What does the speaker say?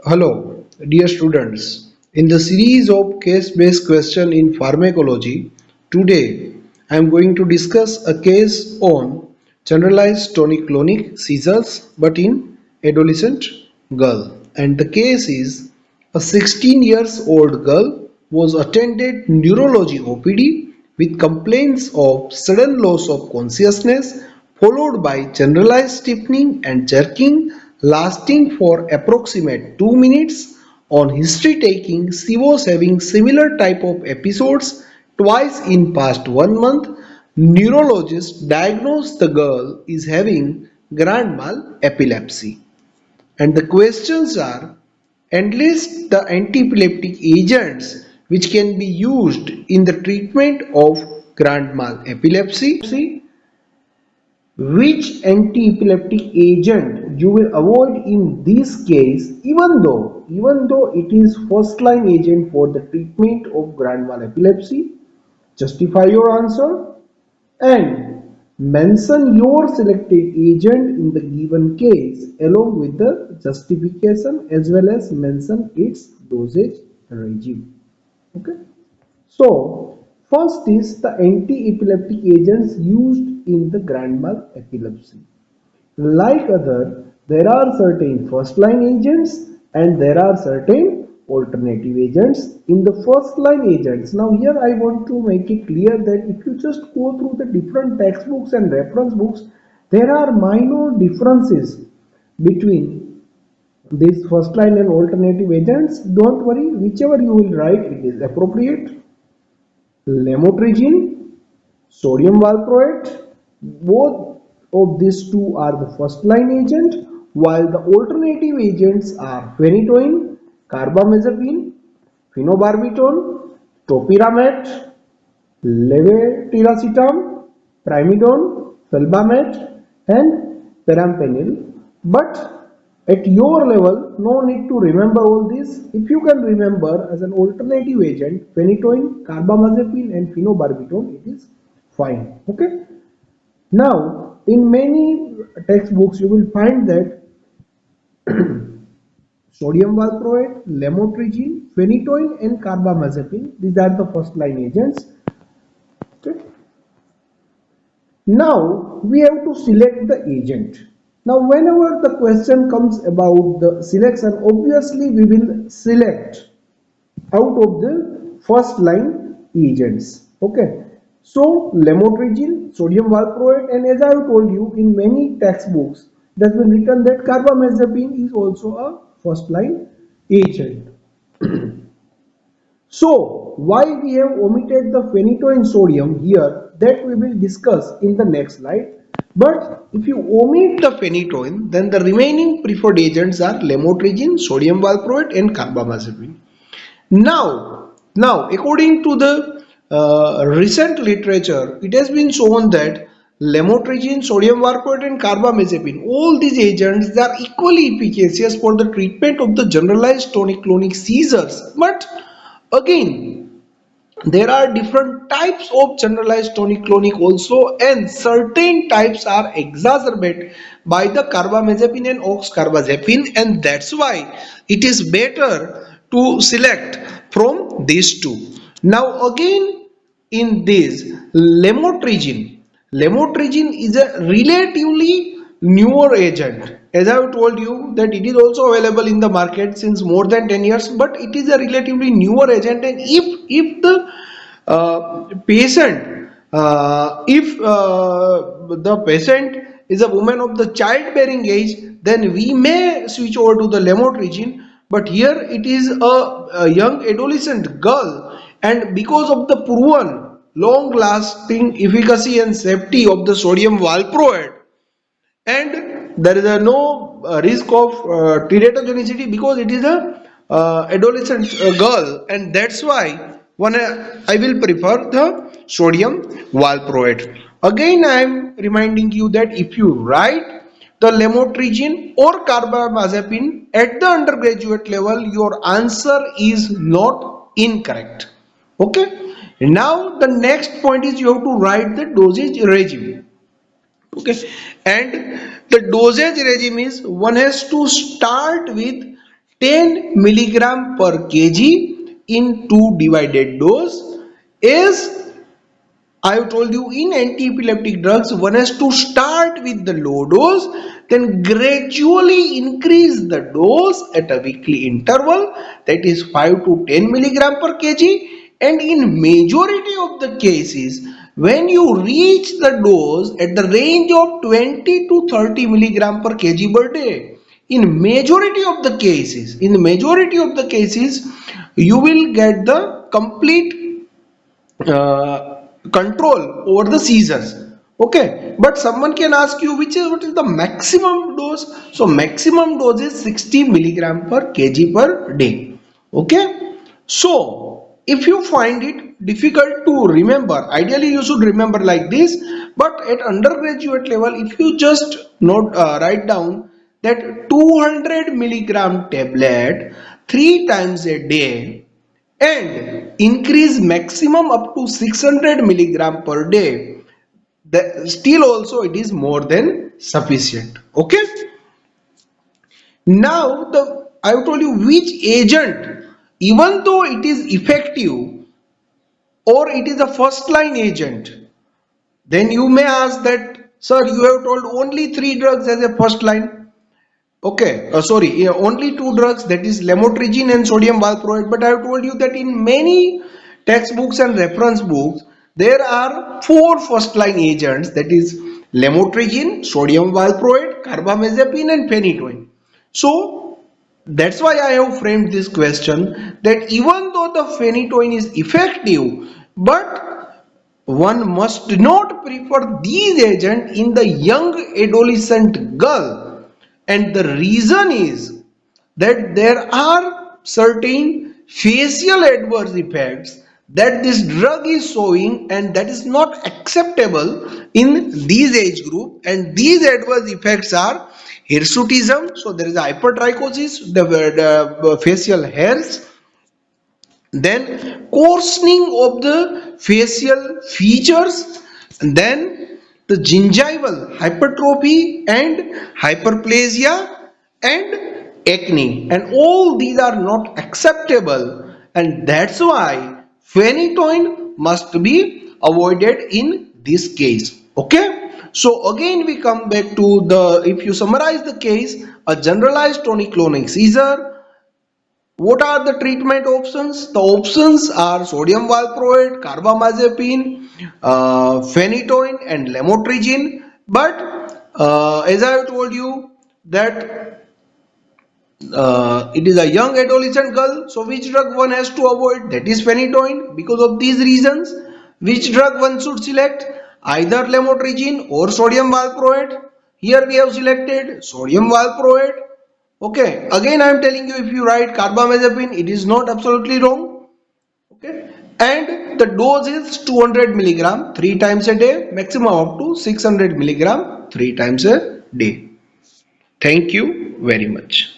Hello, dear students. In the series of case-based questions in pharmacology, today I am going to discuss a case on generalized tonic clonic seizures but in adolescent girl. And the case is a 16 years old girl was attended neurology OPD with complaints of sudden loss of consciousness followed by generalized stiffening and jerking lasting for approximate 2 minutes. On history taking, she was having similar type of episodes twice in past 1 month. Neurologist diagnosed the girl is having grand mal epilepsy. And the questions are enlist the anti-epileptic agents which can be used in the treatment of grand mal epilepsy. Which anti-epileptic agent you will avoid in this case even though it is first line agent for the treatment of grand mal epilepsy. Justify your answer and mention your selected agent in the given case along with the justification as well as mention its dosage regime. Okay. So, first is the anti-epileptic agents used in the grand mal epilepsy. Like other, there are certain first line agents and there are certain alternative agents in the first line agents. Now here I want to make it clear that if you just go through the different textbooks and reference books, there are minor differences between these first line and alternative agents. Don't worry, whichever you will write, it is appropriate. Lamotrigine, sodium valproate, both of these two are the first line agent, while the alternative agents are phenytoin, carbamazepine, phenobarbital, topiramate, levetiracetam, primidone, felbamate, and perampanel. But at your level, no need to remember all this. If you can remember as an alternative agent, phenytoin, carbamazepine, and phenobarbital, it is fine. Okay. Now, in many textbooks, you will find that sodium valproate, lamotrigine, phenytoin, and carbamazepine. These are the first line agents. Okay. Now we have to select the agent. Now whenever the question comes about the selection, obviously we will select out of the first line agents. Okay. So lamotrigine, sodium valproate, and as I have told you in many textbooks, it has been written that carbamazepine is also a first line agent. So, why we have omitted the phenytoin sodium here, that we will discuss in the next slide. But if you omit the phenytoin, then the remaining preferred agents are lamotrigine, sodium valproate, and carbamazepine. Now, according to the recent literature, it has been shown that lamotrigine, sodium valproate, and carbamazepine, all these agents, they are equally efficacious for the treatment of the generalized tonic clonic seizures. But again, there are different types of generalized tonic clonic also, and certain types are exacerbated by the carbamazepine and oxcarbazepine, and that's why it is better to select from these two. Now again, in this lamotrigine is a relatively newer agent. As I have told you that it is also available in the market since more than 10 years, but it is a relatively newer agent, and if the patient if the patient is a woman of the childbearing age, then we may switch over to the lamotrigine. But here it is a young adolescent girl, and because of the proven long lasting efficacy and safety of the sodium valproate, and there is no risk of teratogenicity because it is a adolescent girl, and that's why I will prefer the sodium valproate. Again, I am reminding you that if you write the lamotrigine or carbamazepine at the undergraduate level, your answer is not incorrect. Okay. Now the next point is you have to write the dosage regime. Okay, and the dosage regime is one has to start with 10 milligram per kg in 2 divided dose is, I have told you, in anti-epileptic drugs, one has to start with the low dose, then gradually increase the dose at a weekly interval, that is 5 to 10 milligram per kg. And in majority of the cases, when you reach the dose at the range of 20 to 30 milligram per kg per day, in majority of the cases, you will get the complete control over the seizures. Okay, but someone can ask you what is the maximum dose. So maximum dose is 60 milligram per kg per day. Okay, so if you find it difficult to remember, ideally you should remember like this, but at undergraduate level, if you just write down that 200 milligram tablet 3 times a day and increase maximum up to 600 milligram per day, still also it is more than sufficient. Okay, now I have told you which agent, even though it is effective or it is a first line agent, then you may ask that, sir, you have told only 3 drugs as a first line. Okay, sorry, yeah, only 2 drugs, that is lamotrigine and sodium valproate. But I have told you that in many textbooks and reference books, there are 4 first-line agents, that is lamotrigine, sodium valproate, carbamazepine, and phenytoin. So that's why I have framed this question that even though the phenytoin is effective, but one must not prefer these agents in the young adolescent girl, and the reason is that there are certain facial adverse effects that this drug is showing, and that is not acceptable in these age group. And these adverse effects are hirsutism, so there is a hypertrichosis, the facial hairs, then coarsening of the facial features, and then the gingival hypertrophy and hyperplasia and acne, and all these are not acceptable, and that's why phenytoin must be avoided in this case. Okay, so again we come back to the, if you summarize the case, a generalized tonic clonic seizure. What are the treatment options? The options are sodium valproate, carbamazepine, phenytoin, and lamotrigine. But as I have told you that it is a young adolescent girl, so which drug one has to avoid? That is phenytoin. Because of these reasons, which drug one should select? Either lamotrigine or sodium valproate. Here we have selected sodium valproate. Okay, again I am telling you, if you write carbamazepine, it is not absolutely wrong. Okay, and the dose is 200 milligram 3 times a day, maximum up to 600 milligram 3 times a day. Thank you very much.